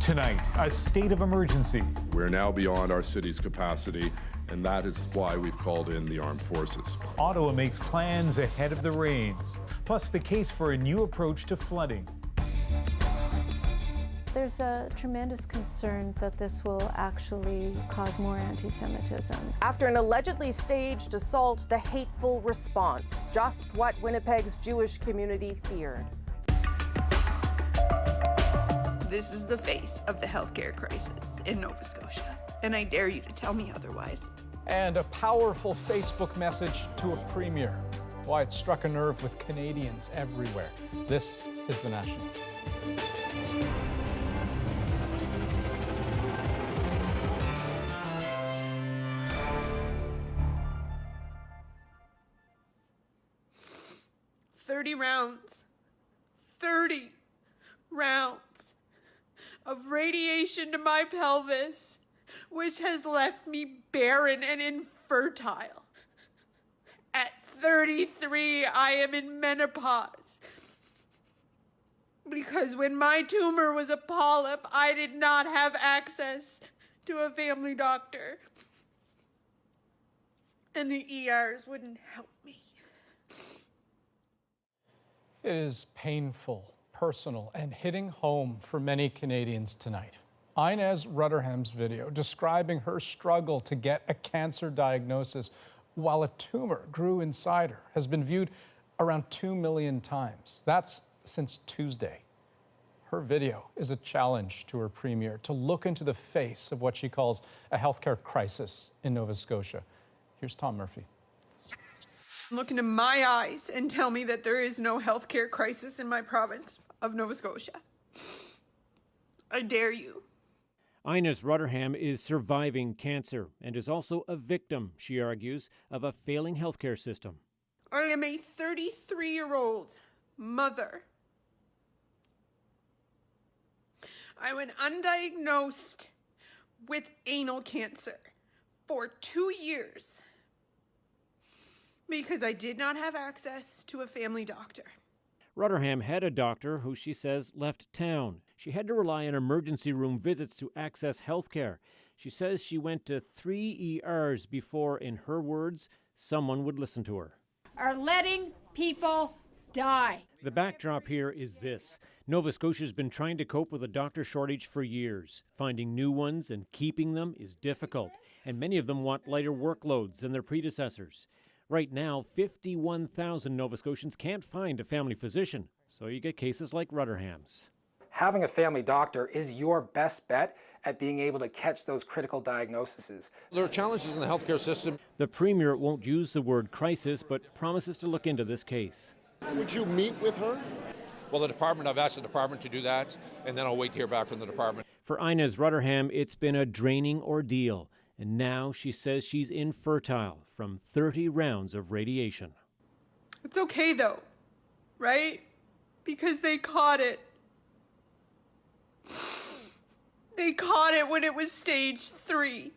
Tonight, a state of emergency. We're now beyond our city's capacity, and that is why we've called in the armed forces. Ottawa makes plans ahead of the rains, plus the case for a new approach to flooding. There's a tremendous concern that this will actually cause more anti-Semitism. After an allegedly staged assault, the hateful response, just what Winnipeg's Jewish community feared. This is the face of the healthcare crisis in Nova Scotia, and I dare you to tell me otherwise. And a powerful Facebook message to a premier. Why it struck a nerve with Canadians everywhere. This is The National. Thirty rounds of radiation to my pelvis, which has left me barren and infertile. At 33, I am in menopause. Because when my tumor was a polyp, I did not have access to a family doctor. And the ERs wouldn't help me. It is painful, personal, and hitting home for many Canadians tonight. Inez Rutherham's video describing her struggle to get a cancer diagnosis while a tumor grew inside her has been viewed around 2 million times. That's since Tuesday. Her video is a challenge to her premier to look into the face of what she calls a healthcare crisis in Nova Scotia. Here's Tom Murphy. Look into my eyes and tell me that there is no healthcare crisis in my province of Nova Scotia. I dare you. Inez Rutherham is surviving cancer and is also a victim, she argues, of a failing healthcare system. I am a 33-year-old mother. I went undiagnosed with anal cancer for 2 years because I did not have access to a family doctor. Rutherham had a doctor who she says left town. She had to rely on emergency room visits to access health care. She says she went to 3 ERs before, in her words, someone would listen to her. Are letting people die. The backdrop here is this. Nova Scotia's been trying to cope with a doctor shortage for years. Finding new ones and keeping them is difficult, and many of them want lighter workloads than their predecessors. Right now, 51,000 Nova Scotians can't find a family physician, so you get cases like Rutherham's. Having a family doctor is your best bet at being able to catch those critical diagnoses. There are challenges in the healthcare system. The Premier won't use the word crisis, but promises to look into this case. Would you meet with her? Well, I've asked the department to do that, and then I'll wait to hear back from the department. For Inez Rutherham, it's been a draining ordeal, and now she says she's infertile from 30 rounds of radiation. It's okay though, right? Because they caught it. They caught it when it was stage 3.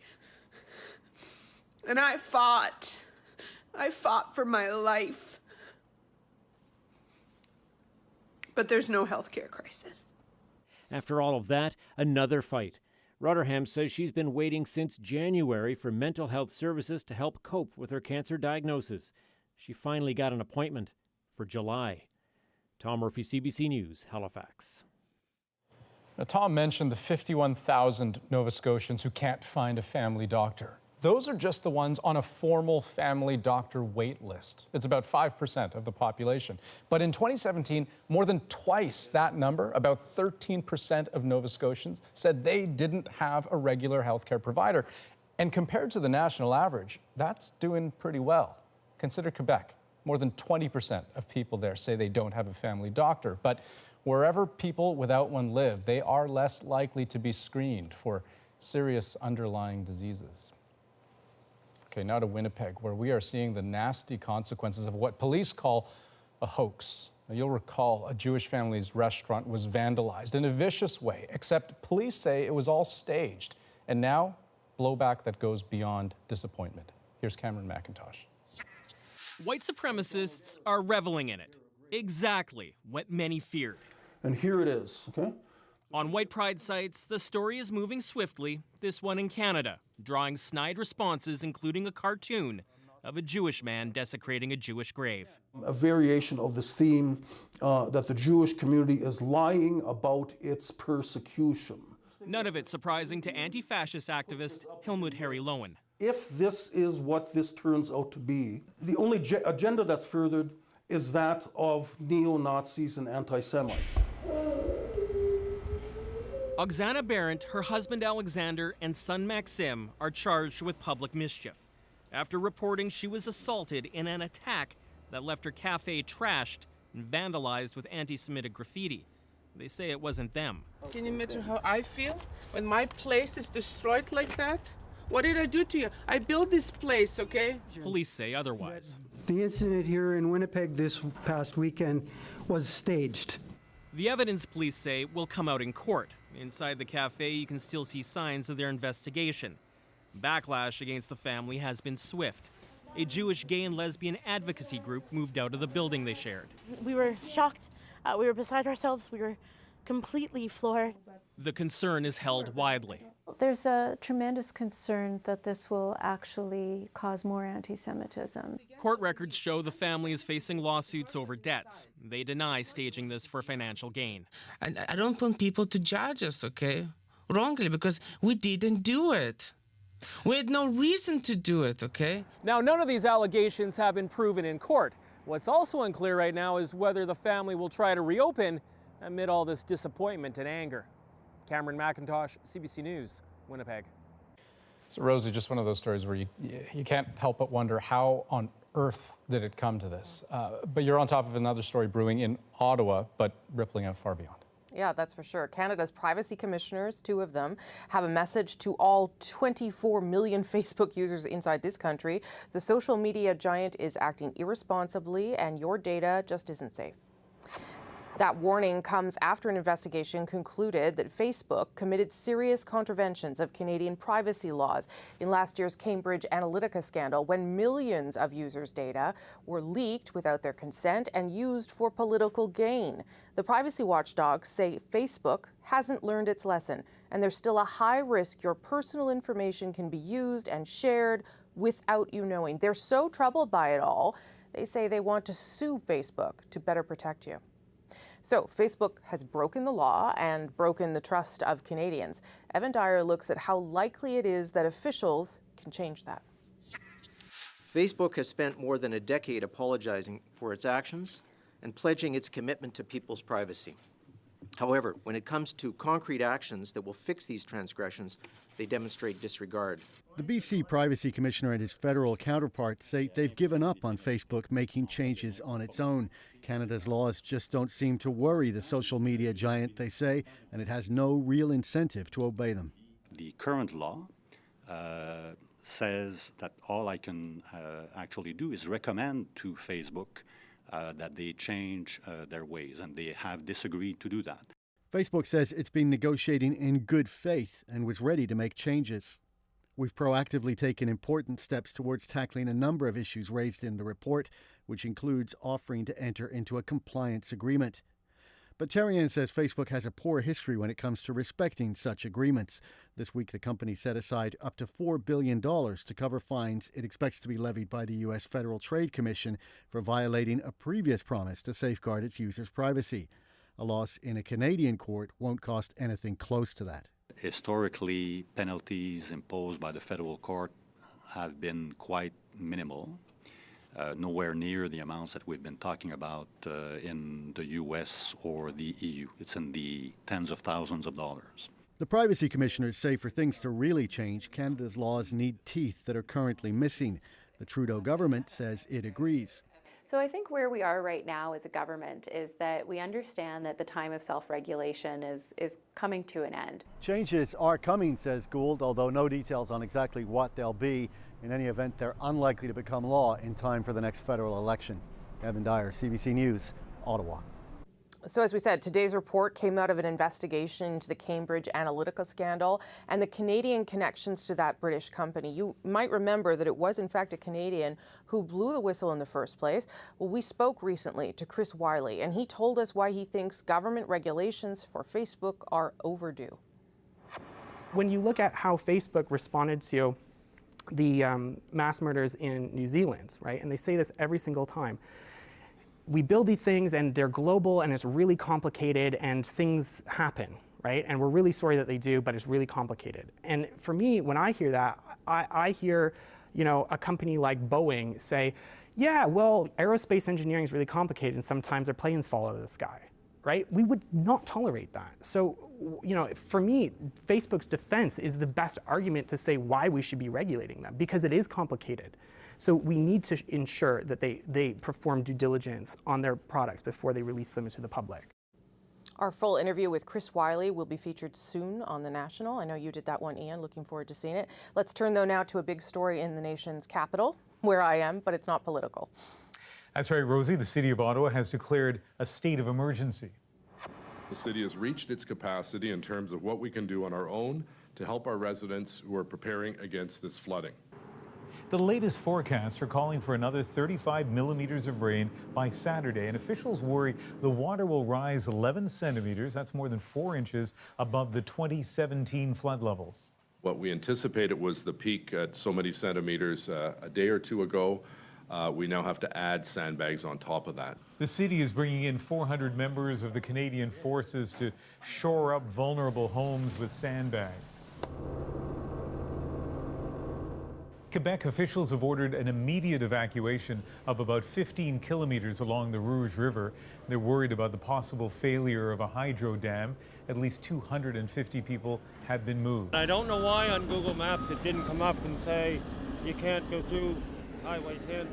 And I fought. I fought for my life. But there's no healthcare crisis. After all of that, another fight. Rutherham says she's been waiting since January for mental health services to help cope with her cancer diagnosis. She finally got an appointment for July. Tom Murphy, CBC News, Halifax. Now, Tom mentioned the 51,000 Nova Scotians who can't find a family doctor. Those are just the ones on a formal family doctor wait list. It's about 5% of the population. But in 2017, more than twice that number, about 13% of Nova Scotians, said they didn't have a regular healthcare provider. And compared to the national average, that's doing pretty well. Consider Quebec. More than 20% of people there say they don't have a family doctor. But wherever people without one live, they are less likely to be screened for serious underlying diseases. Okay, now to Winnipeg, where we are seeing the nasty consequences of what police call a hoax. Now, you'll recall a Jewish family's restaurant was vandalized in a vicious way, except police say it was all staged. And now, blowback that goes beyond disappointment. Here's Cameron McIntosh. White supremacists are reveling in it. Exactly what many feared. And here it is, okay? On white pride sites, the story is moving swiftly, this one in Canada, drawing snide responses, including a cartoon of a Jewish man desecrating a Jewish grave. A variation of this theme that the Jewish community is lying about its persecution. None of it surprising to anti-fascist activist Helmut Harry Lowen. If this is what this turns out to be, the only agenda that's furthered is that of neo-Nazis and anti-Semites. Oksana Berendt, her husband Alexander, and son Maxim are charged with public mischief after reporting she was assaulted in an attack that left her cafe trashed and vandalized with anti-Semitic graffiti. They say it wasn't them. Can you imagine how I feel when my place is destroyed like that? What did I do to you? I built this place, okay? Police say otherwise. The incident here in Winnipeg this past weekend was staged. The evidence, police say, will come out in court. Inside the cafe, you can still see signs of their investigation. Backlash against the family has been swift. A Jewish gay and lesbian advocacy group moved out of the building they shared. We were shocked. We were beside ourselves. We were completely floored. The concern is held widely. There's a tremendous concern that this will actually cause more anti-Semitism. Court records show the family is facing lawsuits over debts. They deny staging this for financial gain. And I don't want people to judge us, okay, wrongly, because we didn't do it. We had no reason to do it, okay? Now, none of these allegations have been proven in court. What's also unclear right now is whether the family will try to reopen amid all this disappointment and anger. Cameron McIntosh, CBC News, Winnipeg. So, Rosie, just one of those stories where you can't help but wonder how on earth did it come to this? But you're on top of another story brewing in Ottawa, but rippling out far beyond. Yeah, that's for sure. Canada's privacy commissioners, 2 of them, have a message to all 24 million Facebook users inside this country. The social media giant is acting irresponsibly, and your data just isn't safe. That warning comes after an investigation concluded that Facebook committed serious contraventions of Canadian privacy laws in last year's Cambridge Analytica scandal, when millions of users' data were leaked without their consent and used for political gain. The privacy watchdogs say Facebook hasn't learned its lesson, and there's still a high risk your personal information can be used and shared without you knowing. They're so troubled by it all, they say they want to sue Facebook to better protect you. So Facebook has broken the law and broken the trust of Canadians. Evan Dyer looks at how likely it is that officials can change that. Facebook has spent more than a decade apologizing for its actions and pledging its commitment to people's privacy. However, when it comes to concrete actions that will fix these transgressions, they demonstrate disregard. The BC Privacy Commissioner and his federal counterpart say they've given up on Facebook making changes on its own. Canada's laws just don't seem to worry the social media giant, they say, and it has no real incentive to obey them. The current law says that all I can actually do is recommend to Facebook that they change their ways, and they have disagreed to do that. Facebook says it's been negotiating in good faith and was ready to make changes. We've proactively taken important steps towards tackling a number of issues raised in the report, which includes offering to enter into a compliance agreement. But Therrien says Facebook has a poor history when it comes to respecting such agreements. This week, the company set aside up to $4 billion to cover fines it expects to be levied by the U.S. Federal Trade Commission for violating a previous promise to safeguard its users' privacy. A loss in a Canadian court won't cost anything close to that. Historically, penalties imposed by the federal court have been quite minimal, nowhere near the amounts that we've been talking about in the U.S. or the EU. It's in the tens of thousands of dollars. The privacy commissioners say for things to really change, Canada's laws need teeth that are currently missing. The Trudeau government says it agrees. So I think where we are right now as a government is that we understand that the time of self-regulation is coming to an end. Changes are coming, says Gould, although no details on exactly what they'll be. In any event, they're unlikely to become law in time for the next federal election. Evan Dyer, CBC News, Ottawa. So as we said, today's report came out of an investigation into the Cambridge Analytica scandal and the Canadian connections to that British company. You might remember that it was in fact a Canadian who blew the whistle in the first place. Well, we spoke recently to Chris Wiley, and he told us why he thinks government regulations for Facebook are overdue. When you look at how Facebook responded to the mass murders in New Zealand, right, and they say this every single time, we build these things and they're global and it's really complicated and things happen, right? And we're really sorry that they do, but it's really complicated. And for me, when I hear that, I hear, you know, a company like Boeing say, yeah, well, aerospace engineering is really complicated and sometimes their planes fall out of the sky, right? We would not tolerate that. So, you know, for me, Facebook's defense is the best argument to say why we should be regulating them, because it is complicated. So we need to ensure that they perform due diligence on their products before they release them to the public. Our full interview with Chris Wiley will be featured soon on The National. I know you did that one, Ian. Looking forward to seeing it. Let's turn, though, now to a big story in the nation's capital, where I am, but it's not political. That's right, Rosie. The city of Ottawa has declared a state of emergency. The city has reached its capacity in terms of what we can do on our own to help our residents who are preparing against this flooding. The latest forecasts are calling for another 35 millimeters of rain by Saturday, and officials worry the water will rise 11 centimeters, that's more than 4 inches, above the 2017 flood levels. What we anticipated was the peak at so many centimeters a day or two ago. We now have to add sandbags on top of that. The city is bringing in 400 members of the Canadian Forces to shore up vulnerable homes with sandbags. Quebec officials have ordered an immediate evacuation of about 15 kilometers along the Rouge River. They're worried about the possible failure of a hydro dam. At least 250 people have been moved. I don't know why on Google Maps it didn't come up and say you can't go through Highway 10.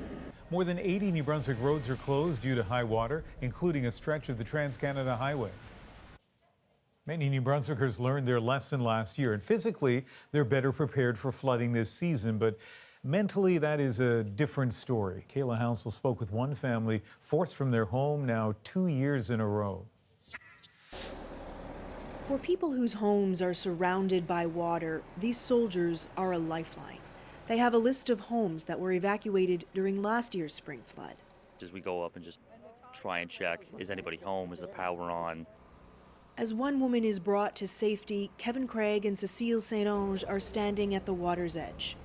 More than 80 New Brunswick roads are closed due to high water, including a stretch of the Trans-Canada Highway. Many New Brunswickers learned their lesson last year, and physically, they're better prepared for flooding this season, but mentally, that is a different story. Kayla Hounsel spoke with one family forced from their home now 2 years in a row. For people whose homes are surrounded by water, these soldiers are a lifeline. They have a list of homes that were evacuated during last year's spring flood. As we go up and just try and check, is anybody home? Is the power on? As one woman is brought to safety, Kevin Craig and Cecile St. Ange are standing at the water's edge.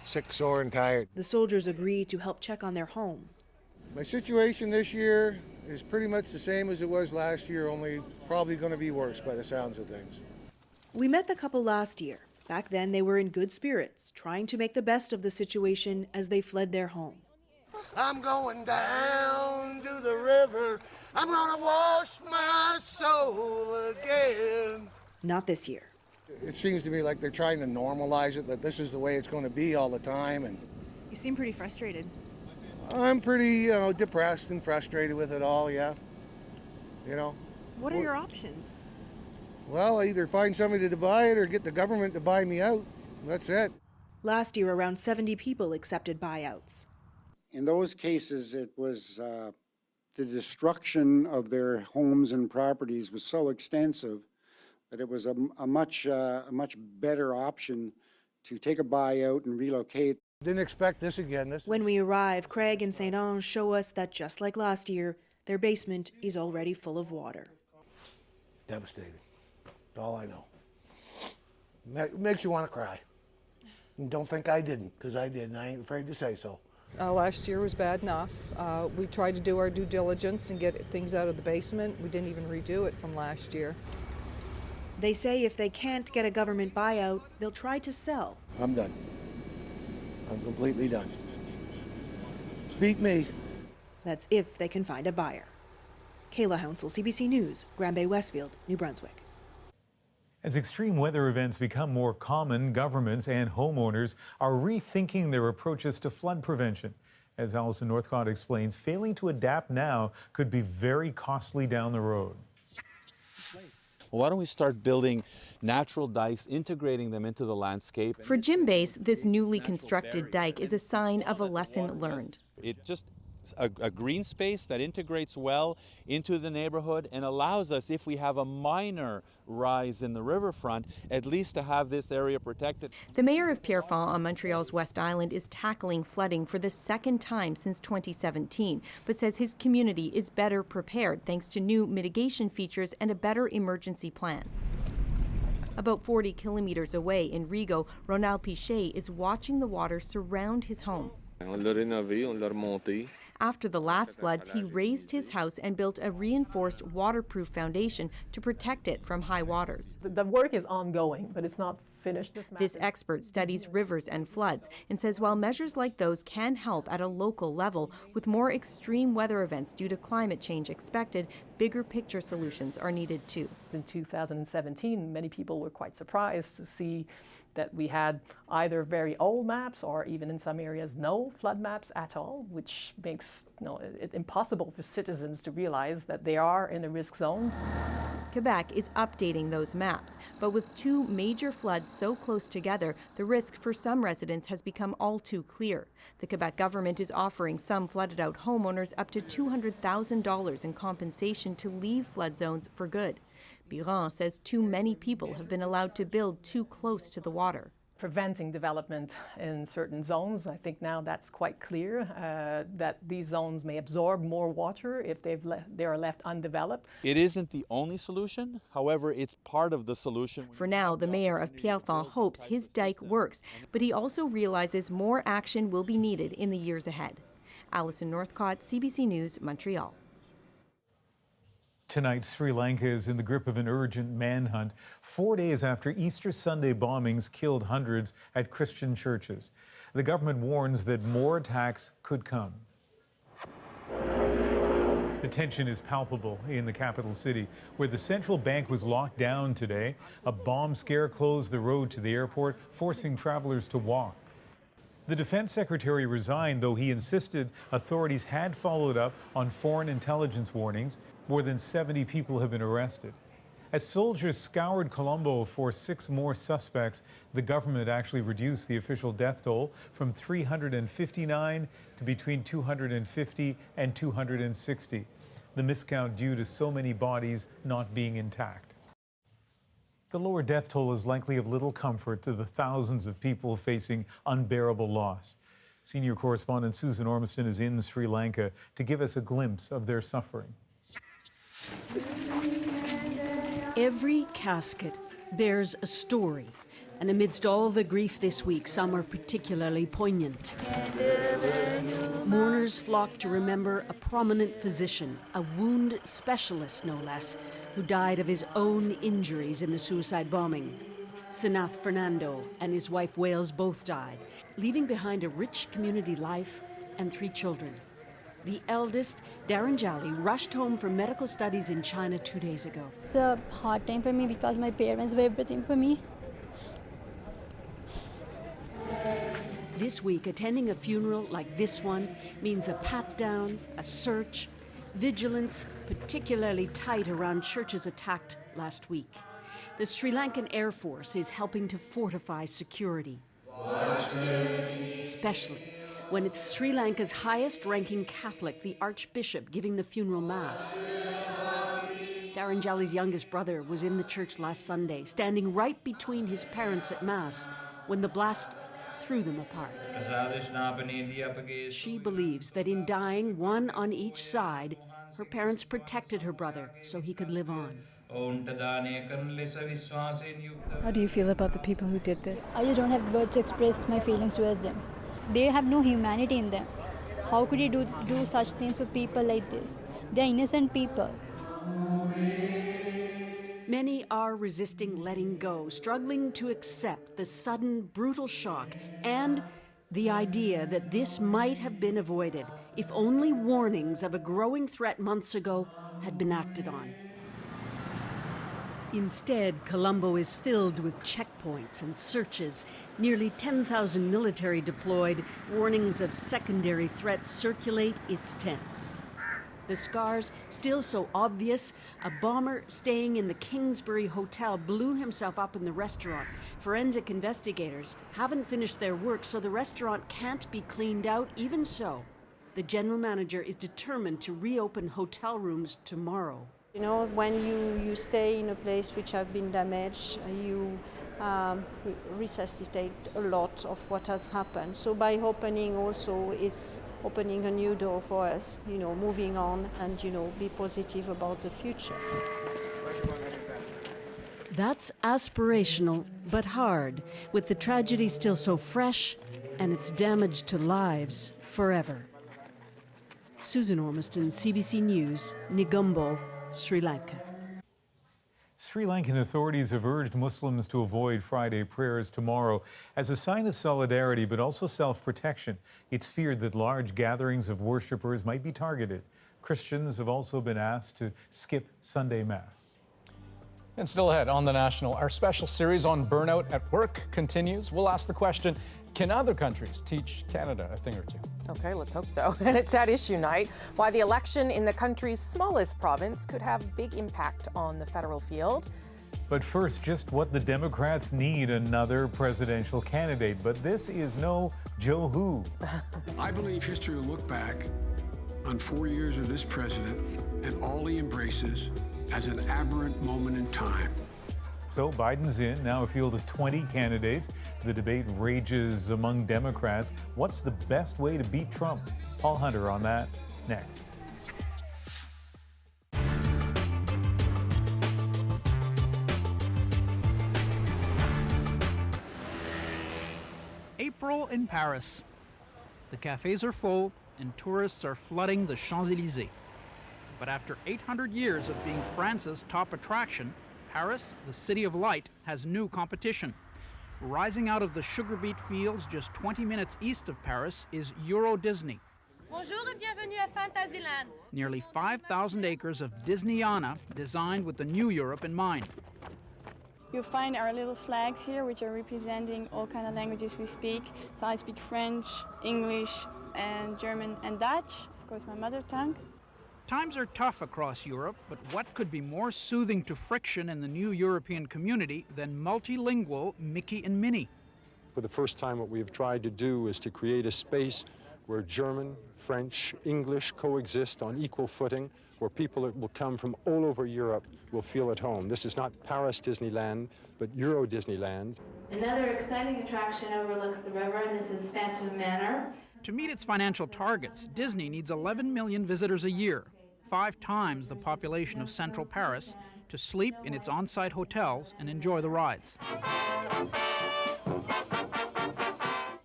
Sick, sore, and tired. The soldiers agree to help check on their home. My situation this year is pretty much the same as it was last year, only probably going to be worse by the sounds of things. We met the couple last year. Back then, they were in good spirits, trying to make the best of the situation as they fled their home. I'm going down to the river. I'm gonna wash my soul again. Not this year. It seems to me like they're trying to normalize it, that this is the way it's going to be all the time. And You seem pretty frustrated. I'm pretty, depressed and frustrated with it all, yeah. You know. What are your options? Well, I either find somebody to buy it or get the government to buy me out. That's it. Last year, around 70 people accepted buyouts. In those cases, it was the destruction of their homes and properties was so extensive that it was a much better option to take a buyout and relocate. Didn't expect this again. When we arrive, Craig and St. Ange show us that just like last year, their basement is already full of water. Devastating. That's all I know. It makes you want to cry. And don't think I didn't, because I did, and I ain't afraid to say so. Last year was bad enough. We tried to do our due diligence and get things out of the basement. We didn't even redo it from last year. They say if they can't get a government buyout, they'll try to sell. I'm done. I'm completely done. Beat me. That's if they can find a buyer. Kayla Hounsel, CBC News, Granby, Westfield, New Brunswick. As extreme weather events become more common, governments and homeowners are rethinking their approaches to flood prevention. As Alison Northcott explains, failing to adapt now could be very costly down the road. Well, why don't we start building natural dikes, integrating them into the landscape? For Jim Bass, this newly constructed dike is a sign of a lesson learned. It just a green space that integrates well into the neighborhood and allows us, if we have a minor rise in the riverfront, at least to have this area protected. The mayor of Pierrefonds on Montreal's West Island is tackling flooding for the second time since 2017, but says his community is better prepared thanks to new mitigation features and a better emergency plan. About 40 kilometers away in Rigaud, Ronald Pichet is watching the water surround his home. After the last floods, he raised his house and built a reinforced waterproof foundation to protect it from high waters. The work is ongoing, but it's not finished. This expert studies rivers and floods and says while measures like those can help at a local level, with more extreme weather events due to climate change expected, bigger picture solutions are needed too. In 2017, many people were quite surprised to see that we had either very old maps or even in some areas no flood maps at all, which makes it impossible for citizens to realize that they are in a risk zone. Quebec is updating those maps, but with two major floods so close together, the risk for some residents has become all too clear. The Quebec government is offering some flooded-out homeowners up to $200,000 in compensation to leave flood zones for good. Biron says too many people have been allowed to build too close to the water. Preventing development in certain zones, I think now that's quite clear, that these zones may absorb more water if they are left undeveloped. It isn't the only solution, however, it's part of the solution. For now, the mayor of Pierrefonds hopes his dike works, but he also realizes more action will be needed in the years ahead. Alison Northcott, CBC News, Montreal. Tonight, Sri Lanka is in the grip of an urgent manhunt 4 days after Easter Sunday bombings killed hundreds at Christian churches. The government warns that more attacks could come. The tension is palpable in the capital city, where the central bank was locked down today. A bomb scare closed the road to the airport, forcing travelers to walk. The defense secretary resigned, though he insisted authorities had followed up on foreign intelligence warnings. More than 70 people have been arrested. As soldiers scoured Colombo for 6 more suspects, the government actually reduced the official death toll from 359 to between 250 and 260. The miscount due to so many bodies not being intact. The lower death toll is likely of little comfort to the thousands of people facing unbearable loss. Senior correspondent Susan Ormiston is in Sri Lanka to give us a glimpse of their suffering. Every casket bears a story, and amidst all the grief this week, some are particularly poignant. Mourners flock to remember a prominent physician, a wound specialist no less, who died of his own injuries in the suicide bombing. Sinath Fernando and his wife Wales both died, leaving behind a rich community life and 3 children. The eldest, Darren Jolly, rushed home from medical studies in China 2 days ago. It's a hard time for me because my parents were everything for me. This week, attending a funeral like this one means a pat-down, a search, vigilance particularly tight around churches attacked last week. The Sri Lankan Air Force is helping to fortify security, especially when it's Sri Lanka's highest-ranking Catholic, the Archbishop, giving the funeral mass. Darren Jolly's youngest brother was in the church last Sunday, standing right between his parents at Mass when the blast threw them apart. She believes that in dying, one on each side, her parents protected her brother so he could live on. How do you feel about the people who did this? I just don't have words to express my feelings towards them. They have no humanity in them. How could you do such things for people like this? They're innocent people. Many are resisting letting go, struggling to accept the sudden, brutal shock and the idea that this might have been avoided if only warnings of a growing threat months ago had been acted on. Instead, Colombo is filled with checkpoints and searches. Nearly 10,000 military deployed. Warnings of secondary threats circulate its tents. The scars still so obvious. A bomber staying in the Kingsbury Hotel blew himself up in the restaurant. Forensic investigators haven't finished their work, so the restaurant can't be cleaned out. Even so, The general manager is determined to reopen hotel rooms tomorrow. You know, when you stay in a place which have been damaged, you resuscitate a lot of what has happened. So by opening also, it's opening a new door for us, you know, moving on and, you know, be positive about the future. That's aspirational, but hard, with the tragedy still so fresh and its damage to lives forever. Susan Ormiston, CBC News, Negombo, Sri Lanka. Sri Lankan authorities have urged Muslims to avoid Friday prayers tomorrow as a sign of solidarity, but also self-protection. It's feared that large gatherings of worshippers might be targeted. Christians have also been asked to skip Sunday Mass. And still ahead on The National, our special series on burnout at work continues. We'll ask the question, can other countries teach Canada a thing or two? Okay, let's hope so. And it's at issue night, why the election in the country's smallest province could have big impact on the federal field. But first, just what the Democrats need, another presidential candidate. But this is no Joe Who. I believe history will look back on 4 years of this president and all he embraces as an aberrant moment in time. So Biden's in, now a field of 20 candidates. The debate rages among Democrats. What's the best way to beat Trump? Paul Hunter on that next. April in Paris. The cafes are full and tourists are flooding the Champs-Élysées. But after 800 years of being France's top attraction, Paris, the City of Light, has new competition. Rising out of the sugar beet fields just 20 minutes east of Paris is Euro Disney. Bonjour et bienvenue à Fantasyland. Nearly 5,000 acres of Disneyana designed with the new Europe in mind. You'll find our little flags here, which are representing all kind of languages we speak. So I speak French, English, and German and Dutch, of course my mother tongue. Times are tough across Europe, but what could be more soothing to friction in the new European community than multilingual Mickey and Minnie? For the first time, what we have tried to do is to create a space where German, French, English coexist on equal footing, where people that will come from all over Europe will feel at home. This is not Paris Disneyland, but Euro Disneyland. Another exciting attraction overlooks the river. This is Phantom Manor. To meet its financial targets, Disney needs 11 million visitors a year, 5 times the population of central Paris, to sleep in its on-site hotels and enjoy the rides.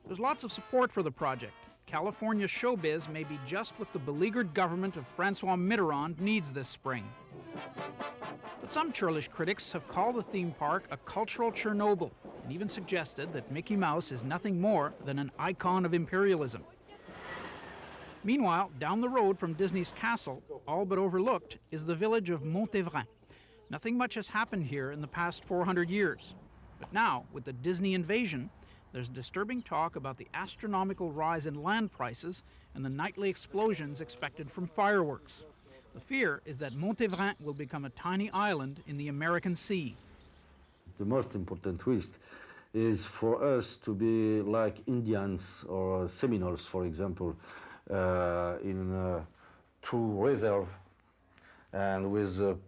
There's lots of support for the project. California showbiz may be just what the beleaguered government of Francois Mitterrand needs this spring. But some churlish critics have called the theme park a cultural Chernobyl and even suggested that Mickey Mouse is nothing more than an icon of imperialism. Meanwhile, down the road from Disney's castle, all but overlooked, is the village of Montévrain. Nothing much has happened here in the past 400 years. But now, with the Disney invasion, there's disturbing talk about the astronomical rise in land prices and the nightly explosions expected from fireworks. The fear is that Montévrain will become a tiny island in the American Sea. The most important risk is for us to be like Indians or Seminoles, for example, in a true reserve, and with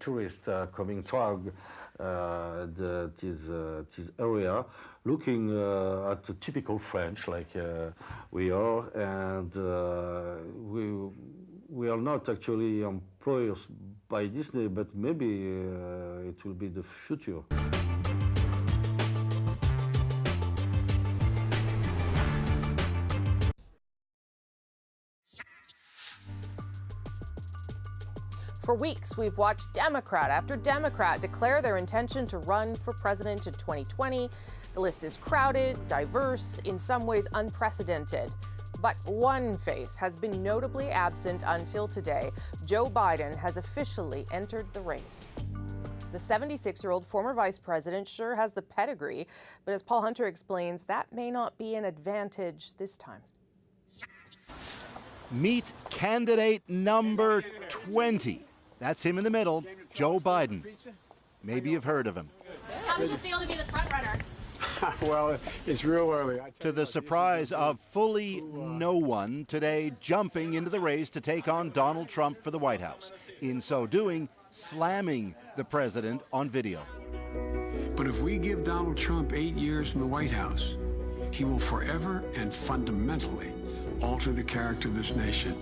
tourists coming to this area, looking at the typical French, like we are, and we are not actually employers by Disney, but maybe it will be the future. For weeks, we've watched Democrat after Democrat declare their intention to run for president in 2020. The list is crowded, diverse, in some ways unprecedented. But one face has been notably absent until today. Joe Biden has officially entered the race. The 76-year-old former vice president sure has the pedigree, but as Paul Hunter explains, that may not be an advantage this time. Meet candidate number 20. That's him in the middle, Joe Biden. Maybe you've heard of him. How does it feel to be the front runner? Well, it's real early. To the surprise of fully no one today jumping into the race to take on Donald Trump for the White House. In so doing, slamming the president on video. But if we give Donald Trump 8 years in the White House, he will forever and fundamentally alter the character of this nation,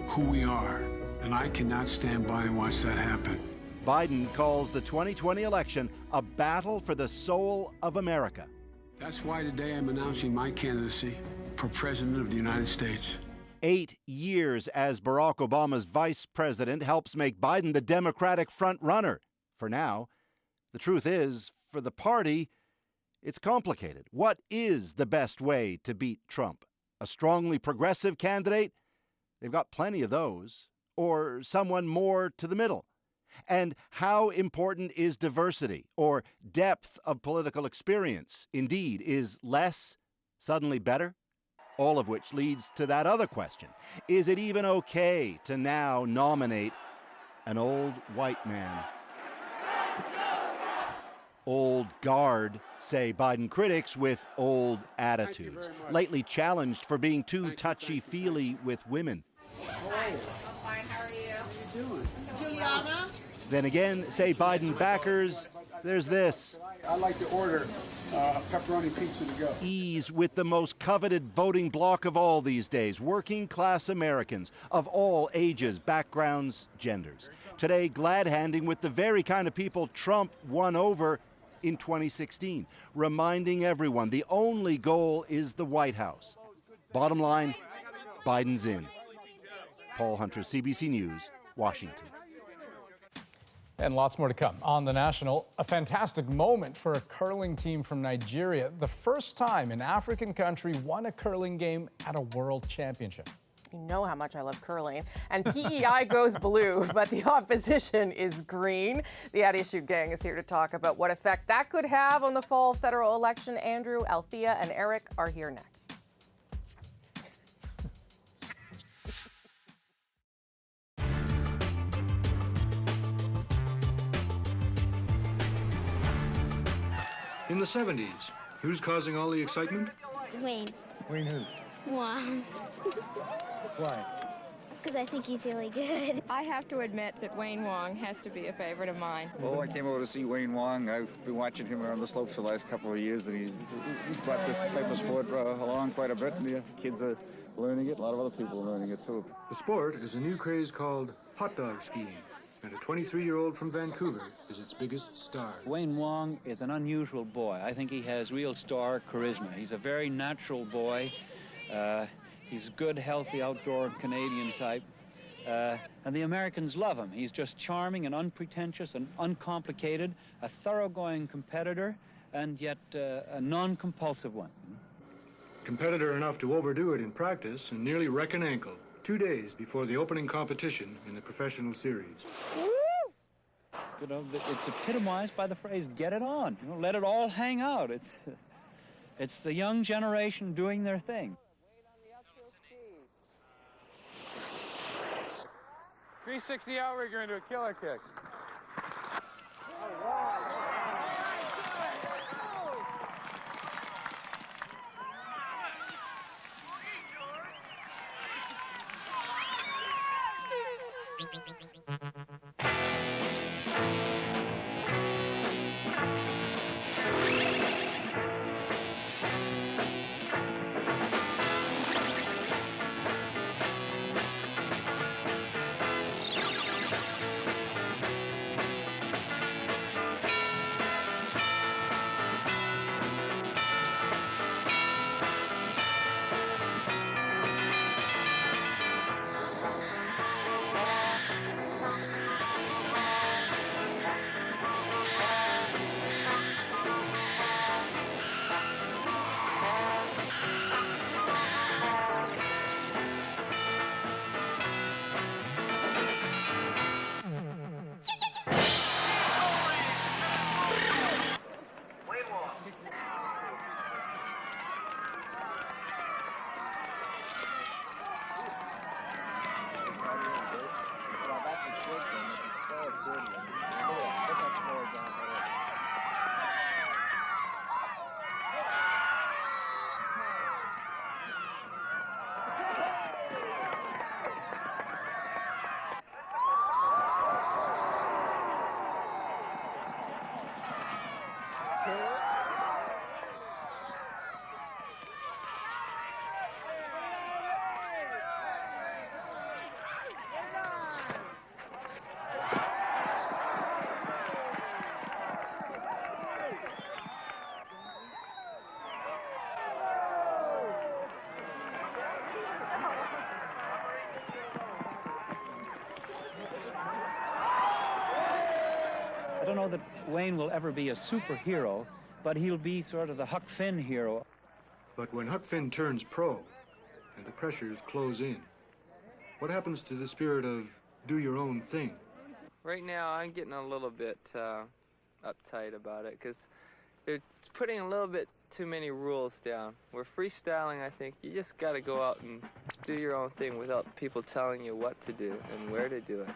who we are. And I cannot stand by and watch that happen. Biden calls the 2020 election a battle for the soul of America. That's why today I'm announcing my candidacy for President of the United States. 8 years as Barack Obama's vice president helps make Biden the Democratic front runner. For now, the truth is, for the party, it's complicated. What is the best way to beat Trump? A strongly progressive candidate? They've got plenty of those. Or someone more to the middle? And how important is diversity or depth of political experience? Indeed, is less suddenly better? All of which leads to that other question. Is it even okay to now nominate an old white man? Old guard, say Biden critics, with old attitudes. Lately challenged for being too touchy-feely with women. Fine, how are you? How are you doing? Juliana? Then again, say Biden backers, there's this. I'd like to order pepperoni pizza to go. Ease with the most coveted voting bloc of all these days, working-class Americans of all ages, backgrounds, genders. Today, glad-handing with the very kind of people Trump won over in 2016, reminding everyone the only goal is the White House. Bottom line, Biden's in. Paul Hunter, CBC News, Washington. And lots more to come. On The National, a fantastic moment for a curling team from Nigeria. The first time an African country won a curling game at a world championship. You know how much I love curling. And PEI goes blue, but the opposition is green. The At Issue gang is here to talk about what effect that could have on the fall federal election. Andrew, Althea, and Eric are here next. In the 70s, who's causing all the excitement? Wayne. Wayne who? Wong. Why? Because I think he's really good. I have to admit that Wayne Wong has to be a favorite of mine. Oh, I came over to see Wayne Wong. I've been watching him around the slopes the last couple of years, and he's brought this type of sport along quite a bit, and the kids are learning it. A lot of other people are learning it, too. The sport is a new craze called hot dog skiing, and a 23-year-old from Vancouver is its biggest star. Wayne Wong is an unusual boy. I think he has real star charisma. He's a very natural boy. He's a good, healthy, outdoor Canadian type. And the Americans love him. He's just charming and unpretentious and uncomplicated, a thoroughgoing competitor, and yet a non-compulsive one. Competitor enough to overdo it in practice and nearly wreck an ankle 2 days before the opening competition in the professional series. You know, it's epitomized by the phrase, get it on. You know, let it all hang out. It's the young generation doing their thing. 360 outrigger into a killer kick. don't know that Wayne will ever be a superhero, but he'll be sort of the Huck Finn hero. But when Huck Finn turns pro and the pressures close in, what happens to the spirit of do your own thing? Right now, I'm getting a little bit uptight about it because they're putting a little bit too many rules down. We're freestyling, I think. You just got to go out and do your own thing without people telling you what to do and where to do it.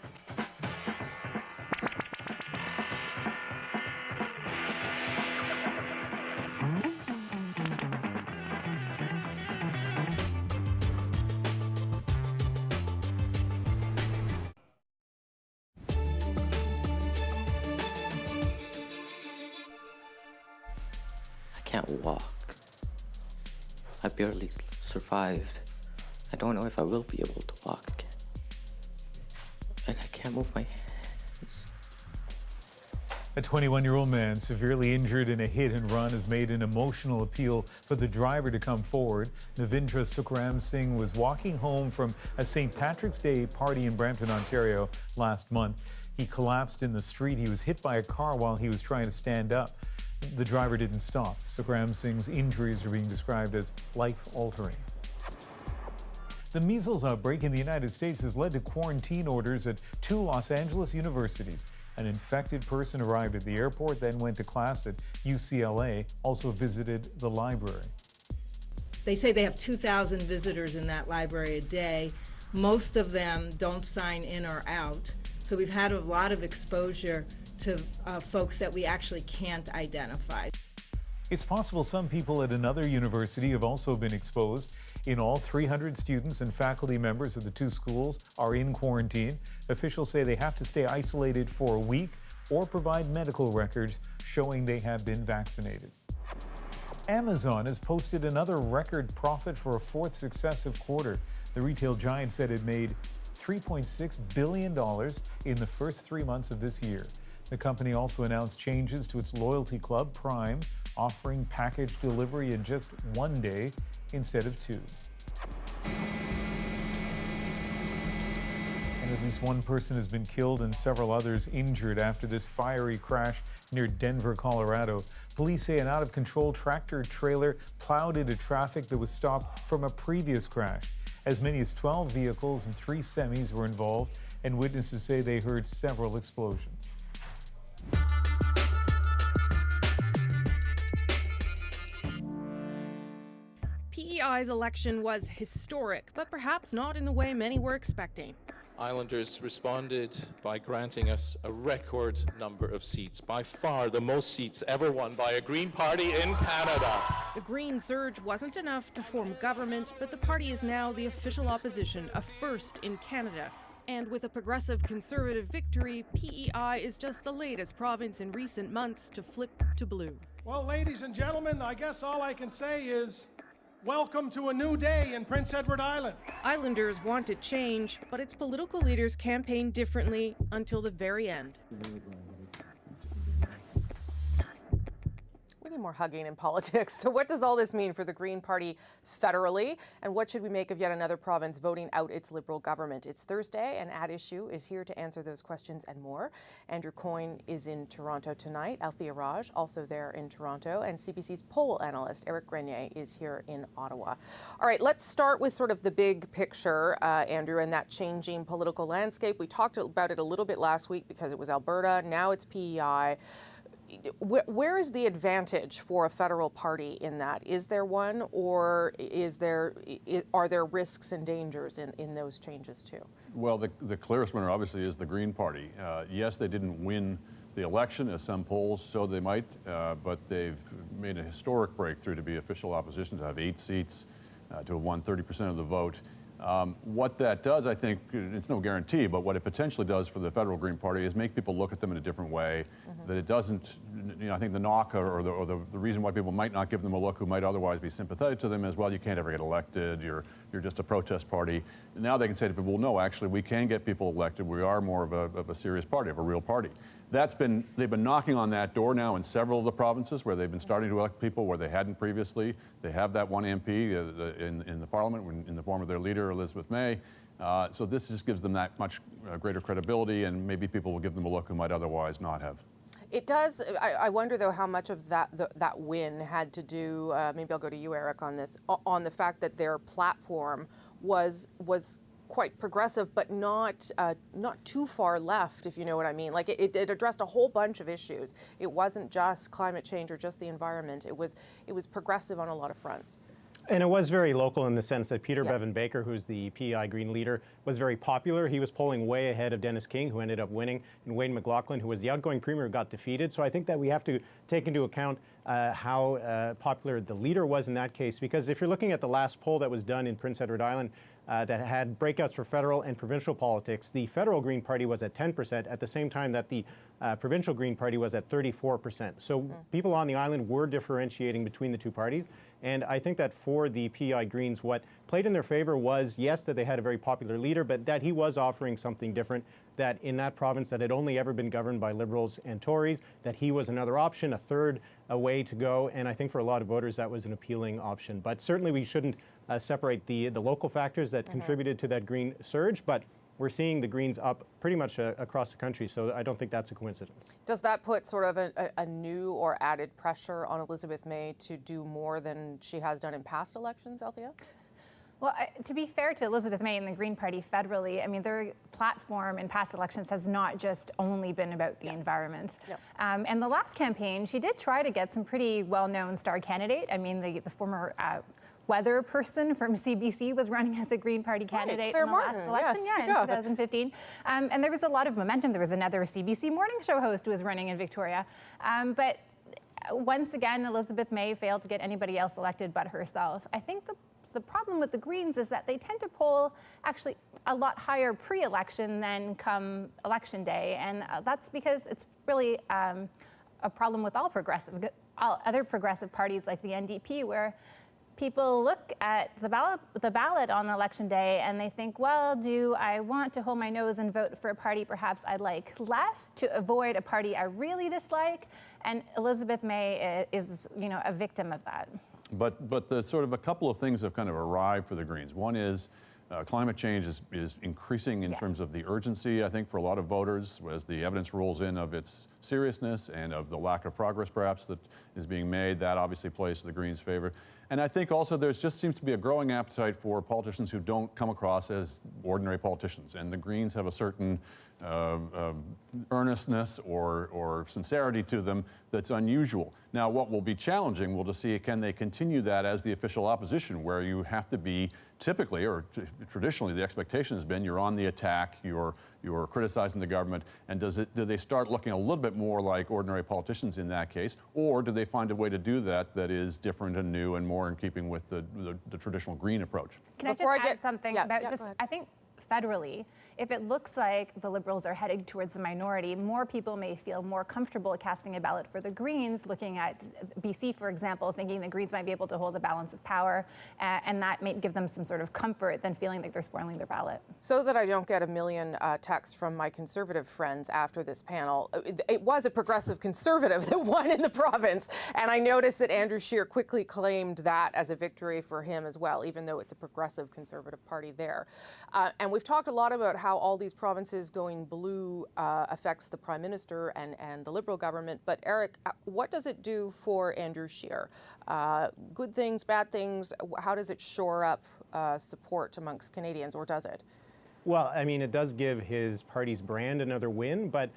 I can't walk. I barely survived. I don't know if I will be able to walk again. And I can't move my hands. A 21-year-old man severely injured in a hit and run has made an emotional appeal for the driver to come forward. Navindra Sukram Singh was walking home from a St. Patrick's Day party in Brampton, Ontario last month. He collapsed in the street. He was hit by a car while he was trying to stand up. The driver didn't stop. Sukram Singh's injuries are being described as life-altering. The measles outbreak in the United States has led to quarantine orders at 2 Los Angeles universities. An infected person arrived at the airport, then went to class at UCLA, also visited the library. They say they have 2,000 visitors in that library a day. Most of them don't sign in or out. So we've had a lot of exposure to folks that we actually can't identify. It's possible some people at another university have also been exposed. In all, 300 students and faculty members of the 2 schools are in quarantine. Officials say they have to stay isolated for a week or provide medical records showing they have been vaccinated. Amazon has posted another record profit for a 4th successive quarter. The retail giant said it made $3.6 billion in the first 3 months of this year. The company also announced changes to its loyalty club, Prime, offering package delivery in just 1 day instead of 2. And at least 1 person has been killed and several others injured after this fiery crash near Denver, Colorado. Police say an out-of-control tractor-trailer plowed into traffic that was stopped from a previous crash. As many as 12 vehicles and 3 semis were involved, and witnesses say they heard several explosions. PEI's election was historic, but perhaps not in the way many were expecting. Islanders responded by granting us a record number of seats, by far the most seats ever won by a Green Party in Canada. The Green surge wasn't enough to form government, but the party is now the official opposition, a first in Canada. And with a progressive conservative victory, PEI is just the latest province in recent months to flip to blue. Well, ladies and gentlemen, I guess all I can say is welcome to a new day in Prince Edward Island. Islanders wanted change, but its political leaders campaigned differently until the very end. We need more hugging in politics. So what does all this mean for the Green Party federally? And what should we make of yet another province voting out its Liberal government? It's Thursday, and At Issue is here to answer those questions and more. Andrew Coyne is in Toronto tonight. Althea Raj also there in Toronto. And CBC's poll analyst, Eric Grenier, is here in Ottawa. All right, let's start with sort of the big picture, Andrew, and that changing political landscape. We talked about it a little bit last week because it was Alberta. Now it's PEI. Where is the advantage for a federal party in that? Is there one, or are there risks and dangers in those changes too? Well, the clearest winner obviously is the Green Party. Yes, they didn't win the election, as some polls showed they might, but they've made a historic breakthrough to be official opposition, to have 8 seats, to have won 30% of the vote. What that does, I think, it's no guarantee, but what it potentially does for the federal Green Party is make people look at them in a different way, that it doesn't, I think the knock or the reason why people might not give them a look who might otherwise be sympathetic to them is, well, you can't ever get elected, you're just a protest party. And now they can say to people, well, no, actually, we can get people elected, we are more of a serious party, of a real party. They've been knocking on that door now in several of the provinces where they've been starting to elect people where they hadn't previously. They have that one MP in the parliament in the form of their leader, Elizabeth May. So this just gives them that much greater credibility, and maybe people will give them a look who might otherwise not have. It does. I wonder, though, how much of that win had to do, maybe I'll go to you, Eric, on this, on the fact that their platform was quite progressive, but not too far left, if you know what I mean. Like it addressed a whole bunch of issues. It wasn't just climate change or just the environment. It was progressive on a lot of fronts. And it was very local in the sense that Peter Bevan Baker, who's the PEI Green leader, was very popular. He was polling way ahead of Dennis King, who ended up winning, and Wayne McLaughlin, who was the outgoing premier, who got defeated. So I think that we have to take into account how popular the leader was in that case, because if you're looking at the last poll that was done in Prince Edward Island that had breakouts for federal and provincial politics, the federal Green Party was at 10% at the same time that the provincial Green Party was at 34%. So people on the island were differentiating between the two parties. And I think that for the PEI Greens, what played in their favor was, yes, that they had a very popular leader, but that he was offering something different, that in that province that had only ever been governed by Liberals and Tories, that he was another option, a third way to go. And I think for a lot of voters, that was an appealing option. But certainly we shouldn't separate the local factors that contributed to that Green surge, but we're seeing the Greens up pretty much across the country, so I don't think that's a coincidence. Does that put sort of a new or added pressure on Elizabeth May to do more than she has done in past elections, Althea? Well, to be fair to Elizabeth May and the Green Party federally, I mean, their platform in past elections has not just only been about the environment. Yep. And the last campaign, she did try to get some pretty well-known star candidate. I mean, the former weather person from CBC was running as a Green Party candidate in the last election, in 2015. And there was a lot of momentum. There was another CBC morning show host who was running in Victoria. But once again, Elizabeth May failed to get anybody else elected but herself. I think the problem with the Greens is that they tend to poll actually a lot higher pre-election than come election day. And that's because it's really a problem with all other progressive parties like the NDP, where people look at the ballot on election day and they think, well, do I want to hold my nose and vote for a party perhaps I like less to avoid a party I really dislike? And Elizabeth May is, a victim of that. But the sort of a couple of things have kind of arrived for the Greens. One is climate change is increasing in terms of the urgency, I think, for a lot of voters as the evidence rolls in of its seriousness and of the lack of progress perhaps that is being made. That obviously plays to the Greens' favor. And I think also there just seems to be a growing appetite for politicians who don't come across as ordinary politicians. And the Greens have a certain earnestness or sincerity to them that's unusual. Now, what will be challenging will to see, can they continue that as the official opposition, where you have to be typically, or traditionally, the expectation has been you're on the attack, you're criticizing the government, and do they start looking a little bit more like ordinary politicians in that case, or do they find a way to do that that is different and new and more in keeping with the traditional Green approach? Can I just add something about I think federally, if it looks like the Liberals are headed towards the minority, more people may feel more comfortable casting a ballot for the Greens, looking at BC, for example, thinking the Greens might be able to hold a balance of power, and that may give them some sort of comfort than feeling like they're spoiling their ballot. So that I don't get a million texts from my conservative friends after this panel, it was a progressive conservative that won in the province, and I noticed that Andrew Scheer quickly claimed that as a victory for him as well, even though it's a progressive conservative party there. And we've talked a lot about how all these provinces going blue affects the Prime Minister and the Liberal government. But Eric, what does it do for Andrew Scheer? Good things, bad things? How does it shore up support amongst Canadians, or does it? Well, I mean, it does give his party's brand another win, but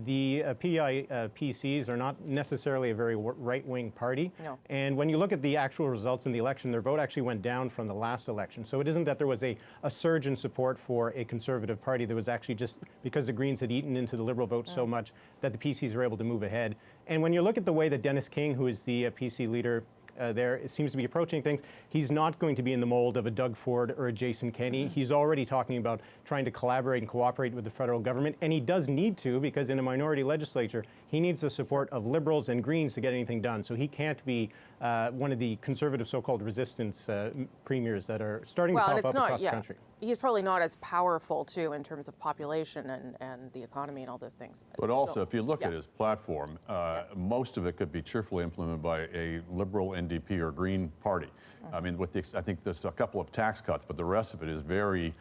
the PEI PCs are not necessarily a very right-wing party. No. And when you look at the actual results in the election, their vote actually went down from the last election. So it isn't that there was a surge in support for a conservative party. There was actually just because the Greens had eaten into the Liberal vote so much that the PCs were able to move ahead. And when you look at the way that Dennis King, who is the PC leader, there seems to be approaching things, he's not going to be in the mold of a Doug Ford or a Jason Kenney. He's already talking about trying to collaborate and cooperate with the federal government, and he does need to, because in a minority legislature, he needs the support of Liberals and Greens to get anything done. So he can't be one of the conservative so-called resistance premiers that are starting to pop up across the country. He's probably not as powerful, too, in terms of population and the economy and all those things. But also, if you look at his platform, most of it could be cheerfully implemented by a Liberal, NDP, or Green party. I mean, I think there's a couple of tax cuts, but the rest of it is very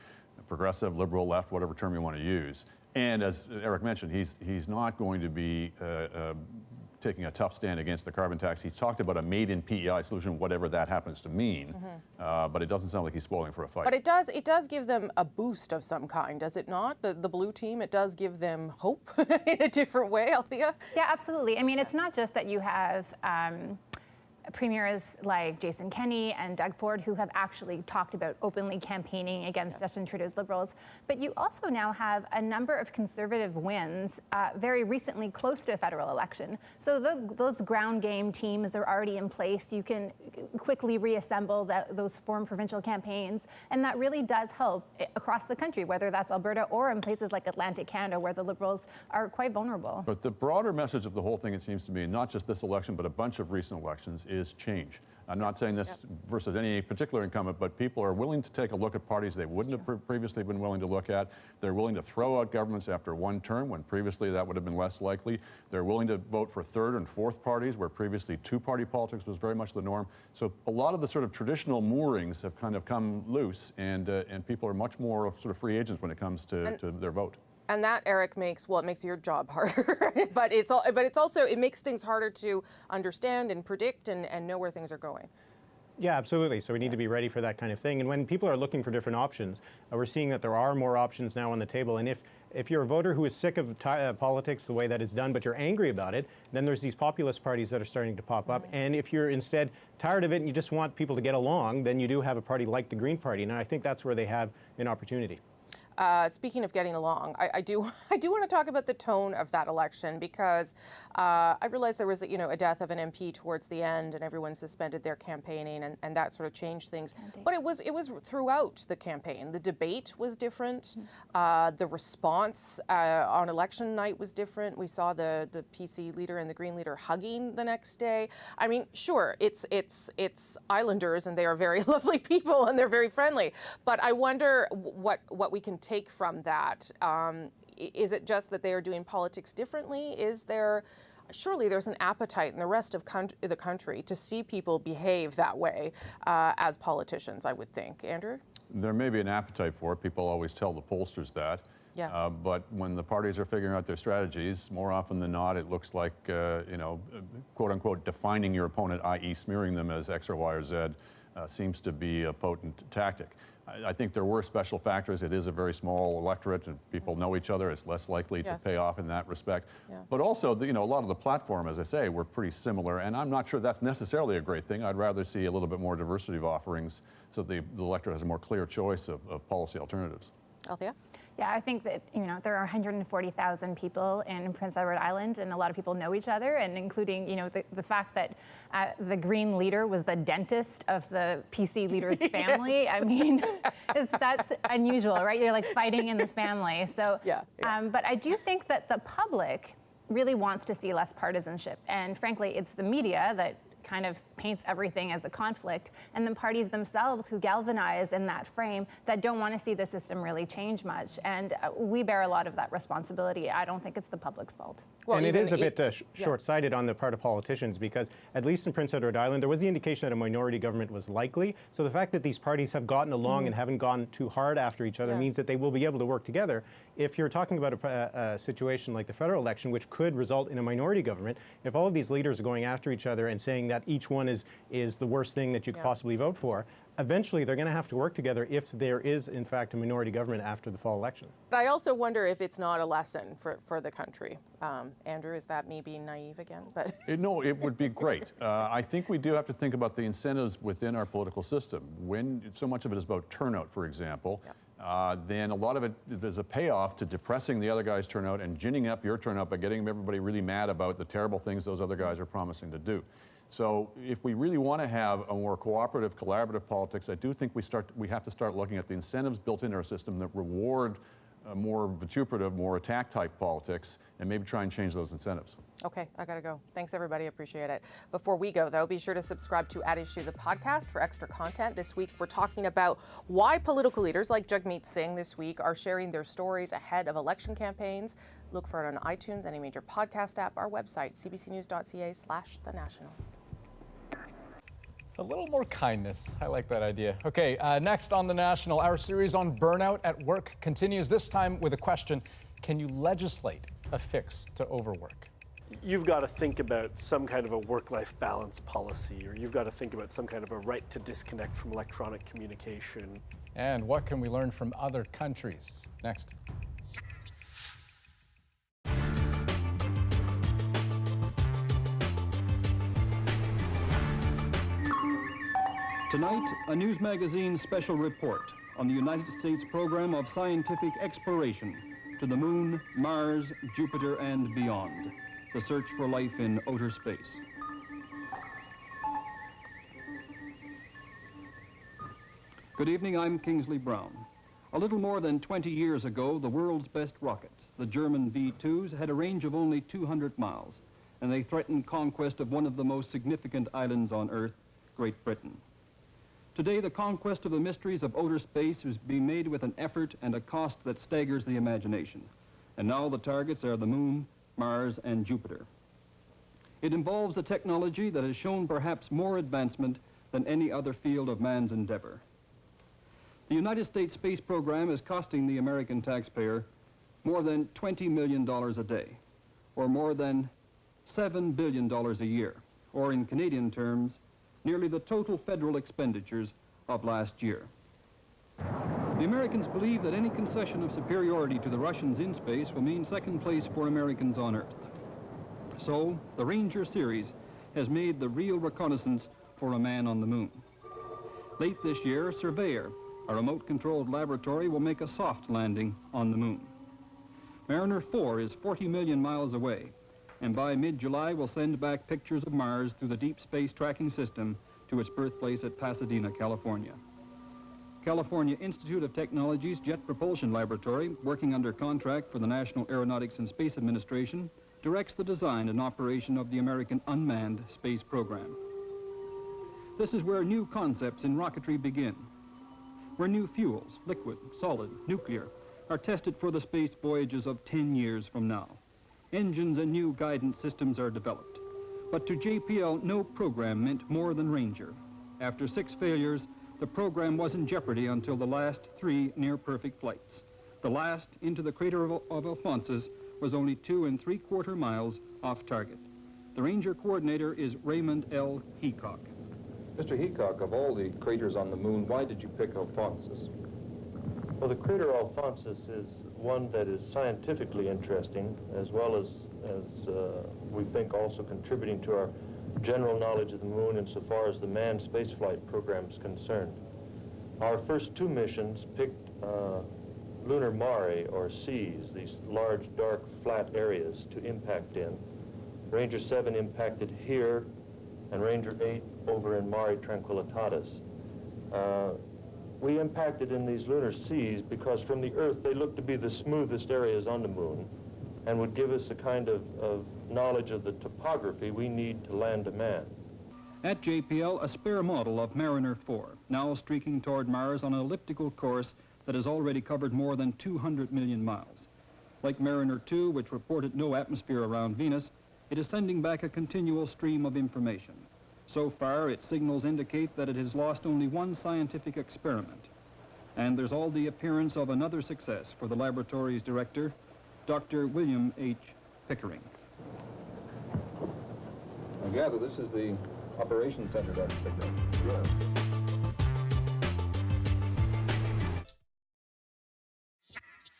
progressive, liberal, left, whatever term you want to use. And as Eric mentioned, he's not going to be taking a tough stand against the carbon tax. He's talked about a made-in PEI solution, whatever that happens to mean, but it doesn't sound like he's spoiling for a fight. But it does give them a boost of some kind, does it not? The blue team, it does give them hope in a different way, Althea? Yeah, absolutely. I mean, it's not just that you have premiers like Jason Kenney and Doug Ford who have actually talked about openly campaigning against Justin Trudeau's Liberals, but you also now have a number of Conservative wins very recently close to a federal election. So those ground game teams are already in place. You can quickly reassemble those former provincial campaigns, and that really does help across the country, whether that's Alberta or in places like Atlantic Canada where the Liberals are quite vulnerable. But the broader message of the whole thing, it seems to me, not just this election, but a bunch of recent elections, is change. I'm not saying this versus any particular incumbent, but people are willing to take a look at parties they wouldn't have previously been willing to look at. They're willing to throw out governments after one term when previously that would have been less likely. They're willing to vote for third and fourth parties where previously two-party politics was very much the norm. So a lot of the sort of traditional moorings have kind of come loose, and people are much more sort of free agents when it comes to their vote. And that, Eric, makes your job harder, but it's also it makes things harder to understand and predict and know where things are going. Yeah, absolutely. So we need to be ready for that kind of thing. And when people are looking for different options, we're seeing that there are more options now on the table. And if you're a voter who is sick of politics the way that it's done, but you're angry about it, then there's these populist parties that are starting to pop up. And if you're instead tired of it and you just want people to get along, then you do have a party like the Green Party. And I think that's where they have an opportunity. Speaking of getting along, I do want to talk about the tone of that election, because I realized there was a death of an MP towards the end, and everyone suspended their campaigning, and that sort of changed things. But it was throughout the campaign. The debate was different. The response on election night was different. We saw the PC leader and the Green leader hugging the next day. I mean, sure, it's Islanders, and they are very lovely people, and they're very friendly. But I wonder what we can take from that. Is it just that they are doing politics differently? Surely there's an appetite in the rest of the country to see people behave that way as politicians, I would think. Andrew? There may be an appetite for it. People always tell the pollsters that. Yeah. But when the parties are figuring out their strategies, more often than not, it looks like, quote unquote, defining your opponent, i.e. smearing them as X or Y or Z, seems to be a potent tactic. I think there were special factors. It is a very small electorate, and people know each other. It's less likely to pay off in that respect. Yeah. But also, a lot of the platform, as I say, were pretty similar, and I'm not sure that's necessarily a great thing. I'd rather see a little bit more diversity of offerings so the electorate has a more clear choice of policy alternatives. Althea? Yeah, I think that, there are 140,000 people in Prince Edward Island, and a lot of people know each other, and including, the fact that the Green leader was the dentist of the PC leader's family. I mean, that's unusual, right? You're like fighting in the family. So, but I do think that the public really wants to see less partisanship. And frankly, it's the media that kind of paints everything as a conflict, and the parties themselves who galvanize in that frame that don't want to see the system really change much. And we bear a lot of that responsibility. I don't think it's the public's fault. Well, and it is a bit short-sighted on the part of politicians, because at least in Prince Edward Island, there was the indication that a minority government was likely. So the fact that these parties have gotten along and haven't gone too hard after each other means that they will be able to work together. If you're talking about a situation like the federal election, which could result in a minority government, if all of these leaders are going after each other and saying that each one is the worst thing that you could possibly vote for, eventually they're going to have to work together if there is, in fact, a minority government after the fall election. But I also wonder if it's not a lesson for the country. Andrew, is that me being naive again? But No, it would be great. I think we do have to think about the incentives within our political system. When so much of it is about turnout, for example, then a lot of it is a payoff to depressing the other guy's turnout and ginning up your turnout by getting everybody really mad about the terrible things those other guys are promising to do. So if we really want to have a more cooperative, collaborative politics, I do think we have to start looking at the incentives built into our system that reward more vituperative, more attack-type politics, and maybe try and change those incentives. Okay, I gotta go. Thanks, everybody. Appreciate it. Before we go, though, be sure to subscribe to At Issue, the podcast, for extra content. This week, we're talking about why political leaders like Jagmeet Singh this week are sharing their stories ahead of election campaigns. Look for it on iTunes, any major podcast app, our website, cbcnews.ca/thenational. A little more kindness. I like that idea. Okay, next on The National, our series on burnout at work continues, this time with a question: can you legislate a fix to overwork? You've got to think about some kind of a work-life balance policy, or you've got to think about some kind of a right to disconnect from electronic communication. And what can we learn from other countries? Next. Tonight, a news magazine's special report on the United States program of scientific exploration to the Moon, Mars, Jupiter, and beyond. The search for life in outer space. Good evening, I'm Kingsley Brown. A little more than 20 years ago, the world's best rockets, the German V-2s, had a range of only 200 miles, and they threatened conquest of one of the most significant islands on Earth, Great Britain. Today, the conquest of the mysteries of outer space is being made with an effort and a cost that staggers the imagination. And now the targets are the Moon, Mars, and Jupiter. It involves a technology that has shown perhaps more advancement than any other field of man's endeavor. The United States space program is costing the American taxpayer more than $20 million a day, or more than $7 billion a year, or in Canadian terms, nearly the total federal expenditures of last year. The Americans believe that any concession of superiority to the Russians in space will mean second place for Americans on Earth. So, the Ranger series has made the real reconnaissance for a man on the Moon. Late this year, Surveyor, a remote-controlled laboratory, will make a soft landing on the Moon. Mariner 4 is 40 million miles away, and by mid-July will send back pictures of Mars through the Deep Space Tracking System to its birthplace at Pasadena, California. California Institute of Technology's Jet Propulsion Laboratory, working under contract for the National Aeronautics and Space Administration, directs the design and operation of the American unmanned space program. This is where new concepts in rocketry begin, where new fuels, liquid, solid, nuclear, are tested for the space voyages of 10 years from now. Engines and new guidance systems are developed. But to JPL, no program meant more than Ranger. After 6 failures, the program was in jeopardy until the last 3 near-perfect flights. The last, into the crater of Alphonsus, was only 2 3/4 miles off target. The Ranger coordinator is Raymond L. Heacock. Mr. Heacock, of all the craters on the Moon, why did you pick Alphonsus? Well, the crater Alphonsus is one that is scientifically interesting, as well as we think also contributing to our general knowledge of the Moon insofar as the manned spaceflight program is concerned. Our first 2 missions picked lunar mare, or seas, these large, dark, flat areas to impact in. Ranger 7 impacted here, and Ranger 8 over in Mare Tranquillitatis. We impacted in these lunar seas because from the Earth they look to be the smoothest areas on the Moon and would give us a kind of knowledge of the topography we need to land a man. At JPL, a spare model of Mariner 4, now streaking toward Mars on an elliptical course that has already covered more than 200 million miles. Like Mariner 2, which reported no atmosphere around Venus, it is sending back a continual stream of information. So far, its signals indicate that it has lost only 1 scientific experiment. And there's all the appearance of another success for the laboratory's director, Dr. William H. Pickering. I gather this is the operations center, Dr. Pickering. Yes.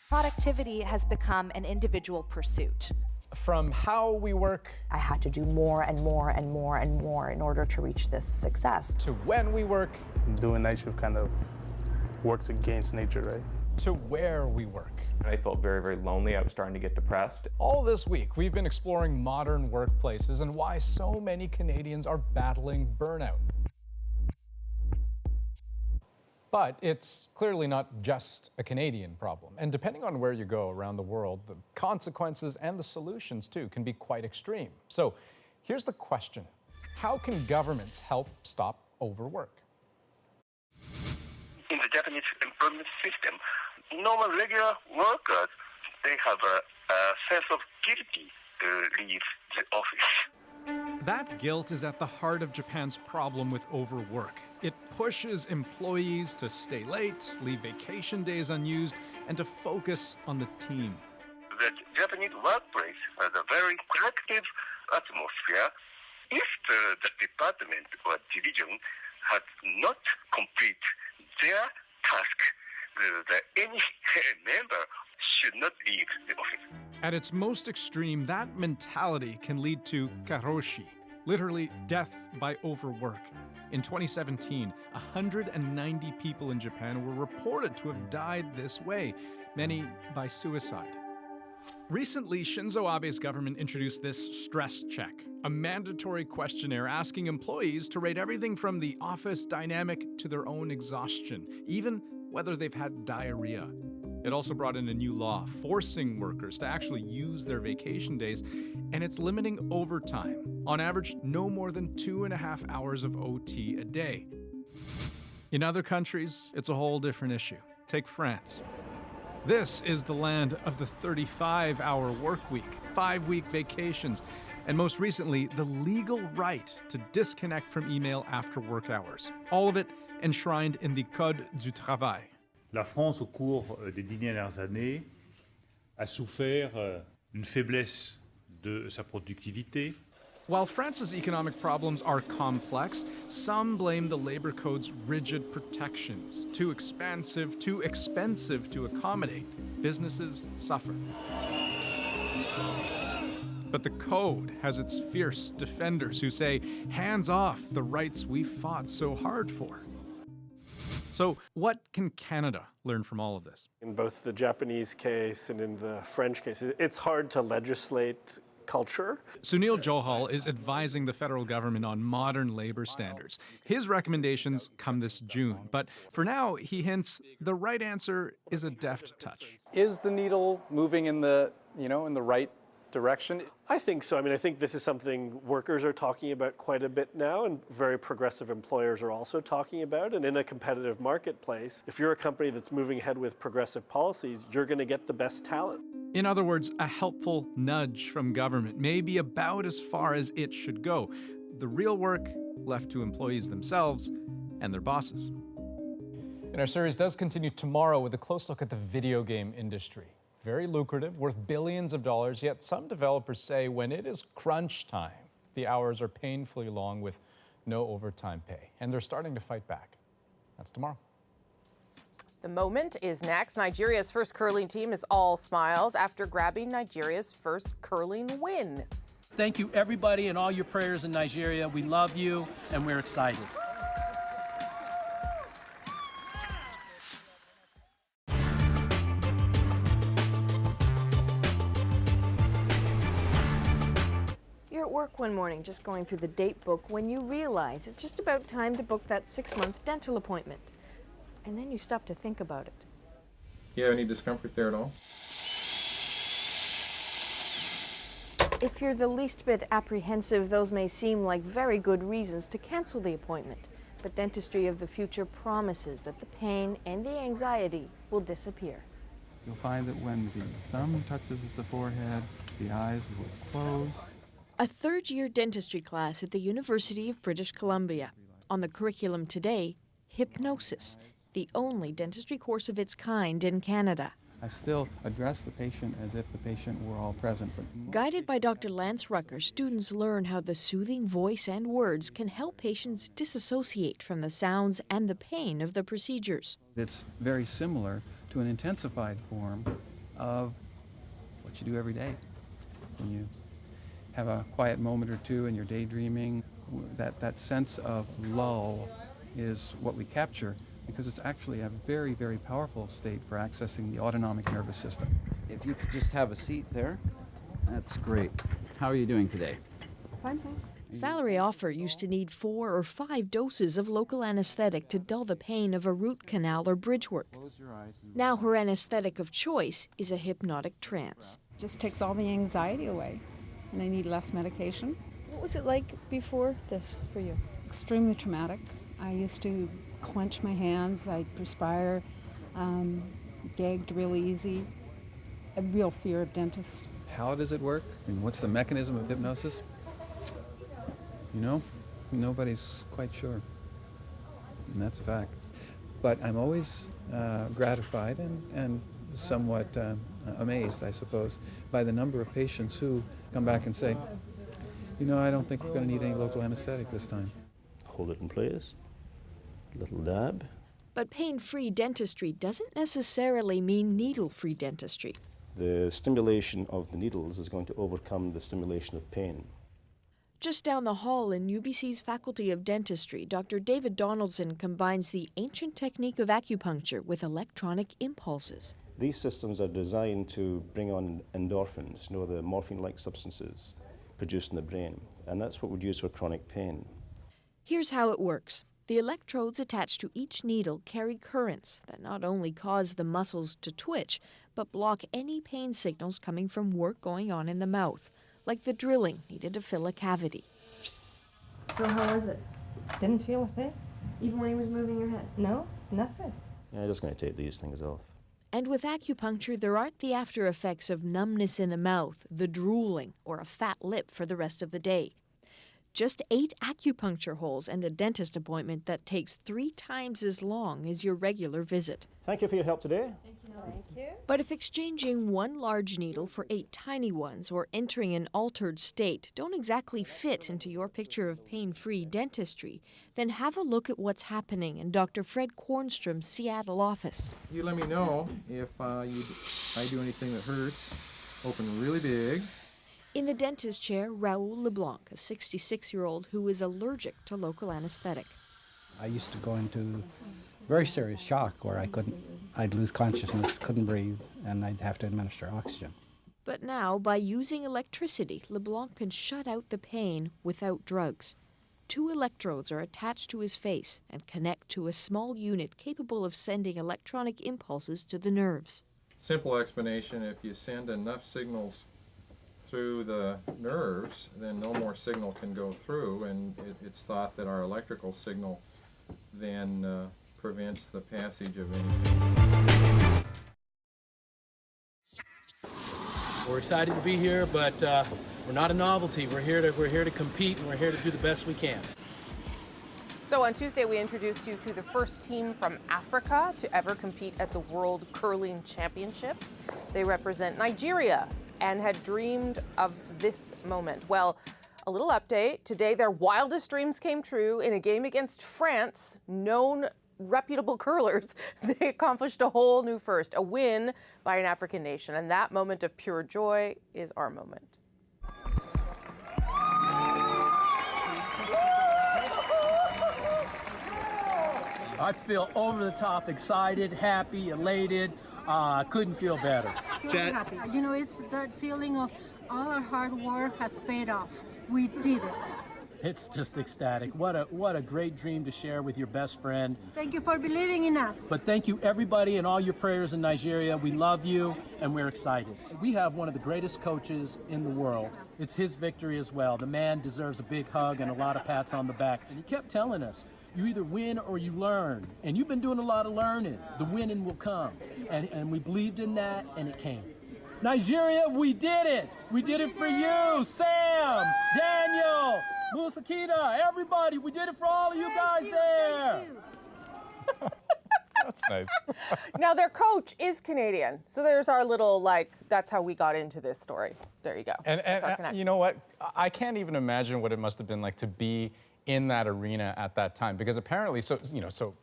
Productivity has become an individual pursuit. From how we work, I had to do more and more and more and more in order to reach this success. To when we work. Doing night shift kind of works against nature, right? To where we work. I felt very, very lonely. I was starting to get depressed. All this week, we've been exploring modern workplaces and why so many Canadians are battling burnout. But it's clearly not just a Canadian problem. And depending on where you go around the world, the consequences and the solutions, too, can be quite extreme. So here's the question. How can governments help stop overwork? In the Japanese employment system, normal regular workers, they have a sense of guilty to leave the office. That guilt is at the heart of Japan's problem with overwork. It pushes employees to stay late, leave vacation days unused, and to focus on the team. The Japanese workplace has a very collective atmosphere. If the department or division has not complete their task, any member should not leave the office. At its most extreme, that mentality can lead to karoshi, literally death by overwork. In 2017, 190 people in Japan were reported to have died this way, many by suicide. Recently, Shinzo Abe's government introduced this stress check, a mandatory questionnaire asking employees to rate everything from the office dynamic to their own exhaustion, even whether they've had diarrhea. It also brought in a new law forcing workers to actually use their vacation days, and it's limiting overtime. On average, no more than 2.5 hours of OT a day. In other countries, it's a whole different issue. Take France. This is the land of the 35-hour work week, 5-week vacations, and most recently, the legal right to disconnect from email after work hours. All of it enshrined in the Code du Travail. La France, au cours des 10 dernières années, a souffert d'une faiblesse de sa productivité. While France's economic problems are complex, some blame the labor code's rigid protections. Too expansive, too expensive to accommodate. Businesses suffer. But the code has its fierce defenders who say, hands off the rights we fought so hard for. So what can Canada learn from all of this? In both the Japanese case and in the French case, it's hard to legislate culture. Sunil Johal is advising the federal government on modern labor standards. His recommendations come this June, but for now, he hints the right answer is a deft touch. Is the needle moving in the right direction? I think so. I mean, I think this is something workers are talking about quite a bit now, and very progressive employers are also talking about. And in a competitive marketplace, if you're a company that's moving ahead with progressive policies, you're going to get the best talent. In other words, a helpful nudge from government may be about as far as it should go. The real work left to employees themselves and their bosses. And our series does continue tomorrow with a close look at the video game industry. Very lucrative, worth billions of dollars, yet some developers say when it is crunch time, the hours are painfully long with no overtime pay. And they're starting to fight back. That's tomorrow. The moment is next. Nigeria's first curling team is all smiles after grabbing Nigeria's first curling win. Thank you, everybody, and all your prayers in Nigeria. We love you, and we're excited. You're at work one morning just going through the date book when you realize it's just about time to book that 6-month dental appointment. And then you stop to think about it. You have any discomfort there at all? If you're the least bit apprehensive, those may seem like very good reasons to cancel the appointment. But Dentistry of the Future promises that the pain and the anxiety will disappear. You'll find that when the thumb touches the forehead, the eyes will close. A third-year dentistry class at the University of British Columbia. On the curriculum today, hypnosis, the only dentistry course of its kind in Canada. I still address the patient as if the patient were all present. Guided by Dr. Lance Rucker, students learn how the soothing voice and words can help patients disassociate from the sounds and the pain of the procedures. It's very similar to an intensified form of what you do every day. When you have a quiet moment or two and you're daydreaming, that sense of lull is what we capture, because it's actually a very, very powerful state for accessing the autonomic nervous system. If you could just have a seat there, that's great. How are you doing today? Fine, thanks. Valerie Offer used to need 4 or 5 doses of local anesthetic to dull the pain of a root canal or bridge work. Now her anesthetic of choice is a hypnotic trance. Just takes all the anxiety away, and I need less medication. What was it like before this for you? Extremely traumatic. I used to clench my hands, I'd perspire, gagged really easy, a real fear of dentists. How does it work, and what's the mechanism of hypnosis? You know, nobody's quite sure. And that's a fact. But I'm always gratified and somewhat amazed, I suppose, by the number of patients who come back and say, you know, I don't think we're going to need any local anesthetic this time. Hold it in place, little dab. But pain-free dentistry doesn't necessarily mean needle-free dentistry. The stimulation of the needles is going to overcome the stimulation of pain. Just down the hall in UBC's Faculty of Dentistry, Dr. David Donaldson combines the ancient technique of acupuncture with electronic impulses. These systems are designed to bring on endorphins, you know, the morphine-like substances produced in the brain, and that's what we'd use for chronic pain. Here's how it works. The electrodes attached to each needle carry currents that not only cause the muscles to twitch, but block any pain signals coming from work going on in the mouth, like the drilling needed to fill a cavity. So how was it? Didn't feel a thing. Even when he was moving your head? No, nothing. Yeah, I'm just going to take these things off. And with acupuncture, there aren't the after effects of numbness in the mouth, the drooling, or a fat lip for the rest of the day. Just 8 acupuncture holes and a dentist appointment that takes 3 times as long as your regular visit. Thank you for your help today. Thank you. But if exchanging one large needle for 8 tiny ones or entering an altered state don't exactly fit into your picture of pain-free dentistry, then have a look at what's happening in Dr. Fred Kornstrom's Seattle office. You let me know if I do anything that hurts. Open really big. In the dentist chair, Raoul LeBlanc, a 66-year-old who is allergic to local anesthetic. I used to go into very serious shock where I'd lose consciousness, couldn't breathe, and I'd have to administer oxygen. But now, by using electricity, LeBlanc can shut out the pain without drugs. 2 electrodes are attached to his face and connect to a small unit capable of sending electronic impulses to the nerves. Simple explanation, if you send enough signals through the nerves, then no more signal can go through, and it's thought that our electrical signal then prevents the passage of any. We're excited to be here, but we're not a novelty. We're here to compete, and we're here to do the best we can. So on Tuesday, we introduced you to the first team from Africa to ever compete at the World Curling Championships. They represent Nigeria and had dreamed of this moment. Well, a little update. Today, their wildest dreams came true in a game against France. Known reputable curlers, they accomplished a whole new first, a win by an African nation. And that moment of pure joy is our moment. I feel over the top excited, happy, elated. Couldn't feel better. Feeling happy. You know, it's that feeling of all our hard work has paid off. We did it. It's just ecstatic. What a great dream to share with your best friend. Thank you for believing in us. But thank you everybody and all your prayers in Nigeria. We love you and we're excited. We have one of the greatest coaches in the world. It's his victory as well. The man deserves a big hug and a lot of pats on the back. And he kept telling us, you either win or you learn. And you've been doing a lot of learning. The winning will come. And we believed in that and it came. Nigeria, we did it. We did it for you, Sam, Daniel, Musakita, everybody. We did it for all of you guys there. That's nice. Now, their coach is Canadian. So there's our little, that's how we got into this story. There you go. And you know what? I can't even imagine what it must have been like to be in that arena at that time, because apparently, so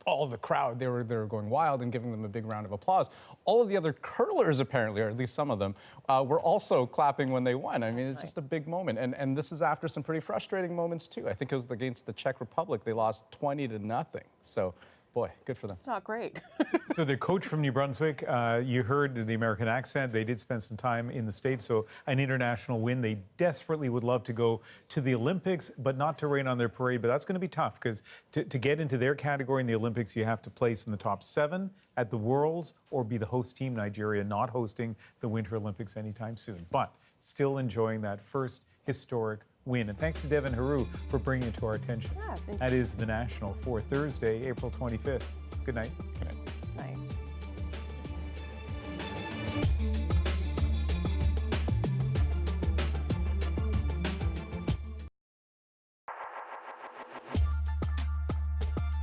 all of the crowd, they were going wild and giving them a big round of applause. All of the other curlers, apparently, or at least some of them, were also clapping when they won. I mean, it's just a big moment, and this is after some pretty frustrating moments too. I think it was against the Czech Republic. They lost 20-0. So, boy, good for them. It's not great. So the coach from New Brunswick, you heard the American accent. They did spend some time in the States, so an international win. They desperately would love to go to the Olympics, but not to rain on their parade. But that's going to be tough, because to get into their category in the Olympics, you have to place in the top 7 at the Worlds or be the host team. Nigeria not hosting the Winter Olympics anytime soon, but still enjoying that first historic win. And thanks to Devin Haru for bringing it to our attention. Yes, that is The National for Thursday, April 25th. Good night. Good night.